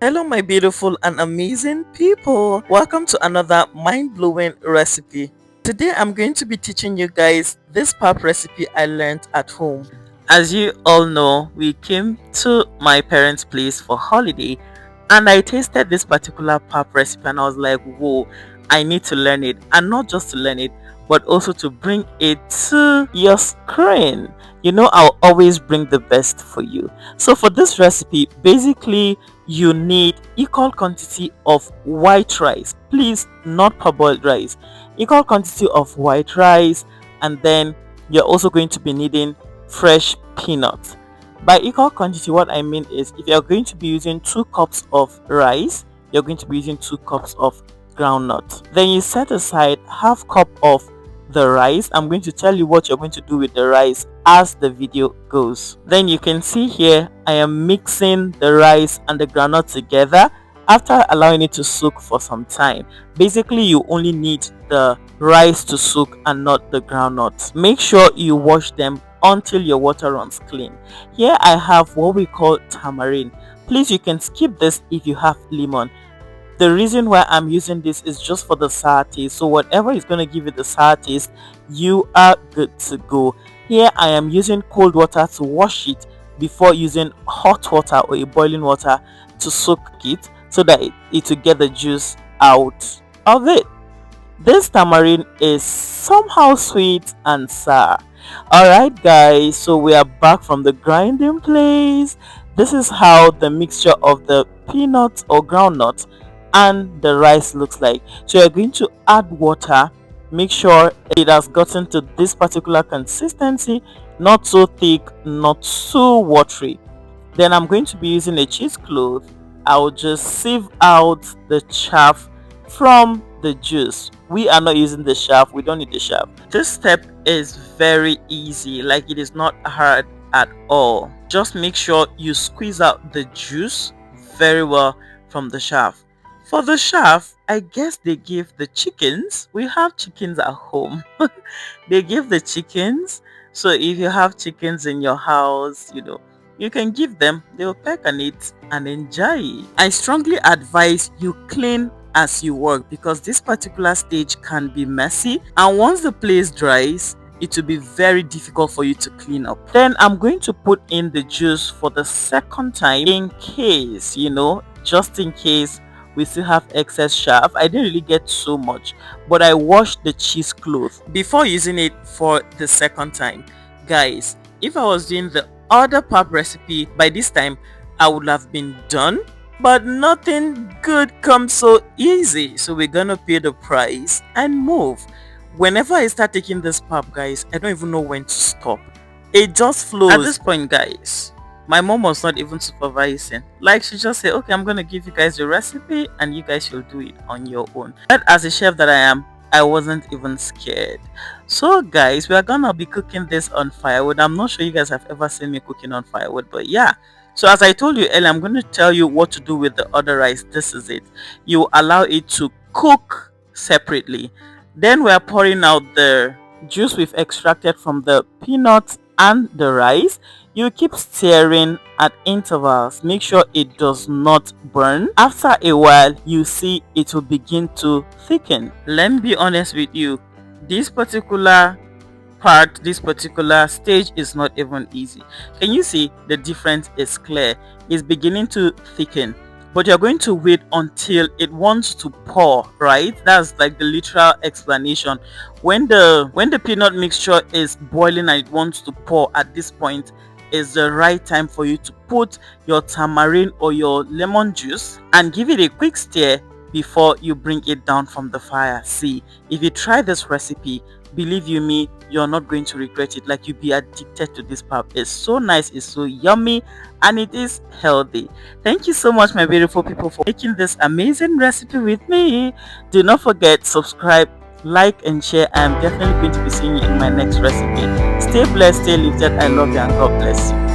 Hello, my beautiful and amazing people. Welcome to another mind blowing recipe. Today, I'm going to be teaching you guys this pap recipe I learned at home. As you all know, we came to my parents' place for holiday and I tasted this particular pap recipe and I was like, whoa, I need to learn it. And not just to learn it, but also to bring it to your screen. You know, I'll always bring the best for you. So for this recipe, basically you need equal quantity of white rice. Please, not parboiled rice. Equal quantity of white rice, and then you're also going to be needing fresh peanuts. By equal quantity, what I mean is if you're going to be using 2 cups of rice, you're going to be using 2 cups of groundnut. Then you set aside half cup of the rice. I'm going to tell you what you're going to do with the rice as the video goes. Then you can see here I am mixing the rice and the groundnut together after allowing it to soak for some time. Basically, you only need the rice to soak and not the groundnut. Make sure you wash them until your water runs clean. Here I have what we call tamarind. Please, you can skip this if you have lemon. The reason why I'm using this is just for the sour taste. So whatever is going to give you the sour taste, you are good to go. Here I am using cold water to wash it before using hot water or a boiling water to soak it so that it will get the juice out of it. This tamarind is somehow sweet and sour. Alright guys, so we are back from the grinding place. This is how the mixture of the peanuts or groundnut and the rice looks like. So you're going to add water. Make sure it has gotten to this particular consistency, not so thick, not so watery. Then I'm going to be using a cheesecloth. I'll just sieve out the chaff from the juice. We are not using the chaff, we don't need the chaff. This step is very easy, like it is not hard at all. Just make sure you squeeze out the juice very well from the chaff. For the chaff, I guess they give the chickens. We have chickens at home. They give the chickens. So if you have chickens in your house, you can give them. They will peck on it and enjoy. I strongly advise you clean as you work because this particular stage can be messy. And once the place dries, it will be very difficult for you to clean up. Then I'm going to put in the juice for the second time in case, just in case we still have excess chaff. I didn't really get so much, but I washed the cheesecloth before using it for the second time. Guys, if I was doing the other pap recipe, by this time I would have been done, but nothing good comes so easy, so we're gonna pay the price and move. Whenever I start taking this pap, guys, I don't even know when to stop. It just flows. At this point, guys, my mom was not even supervising. Like, she just said, okay, I'm gonna give you guys the recipe and you guys should do it on your own. But as a chef that I am, I wasn't even scared. So guys, we are gonna be cooking this on firewood. I'm not sure you guys have ever seen me cooking on firewood, but yeah. So as I told you earlier, I'm going to tell you what to do with the other rice. This is it. You allow it to cook separately. Then we are pouring out the juice we've extracted from the peanuts and the rice. You keep stirring at intervals. Make sure it does not burn. After a while, you see it will begin to thicken. Let me be honest with you. This particular stage is not even easy. Can you see the difference is clear? It's beginning to thicken, but you're going to wait until it wants to pour, right? That's like the literal explanation. When the peanut mixture is boiling and it wants to pour, at this point is the right time for you to put your tamarind or your lemon juice and give it a quick stir before you bring it down from the fire. See, if you try this recipe, believe you me, you're not going to regret it. Like, you'll be addicted to this pap. It's so nice, it's so yummy, and it is healthy. Thank you so much, my beautiful people, for making this amazing recipe with me. Do not forget, subscribe, like and share. I am definitely going to be seeing you in my next recipe. Stay blessed, stay lifted. I love you and God bless you.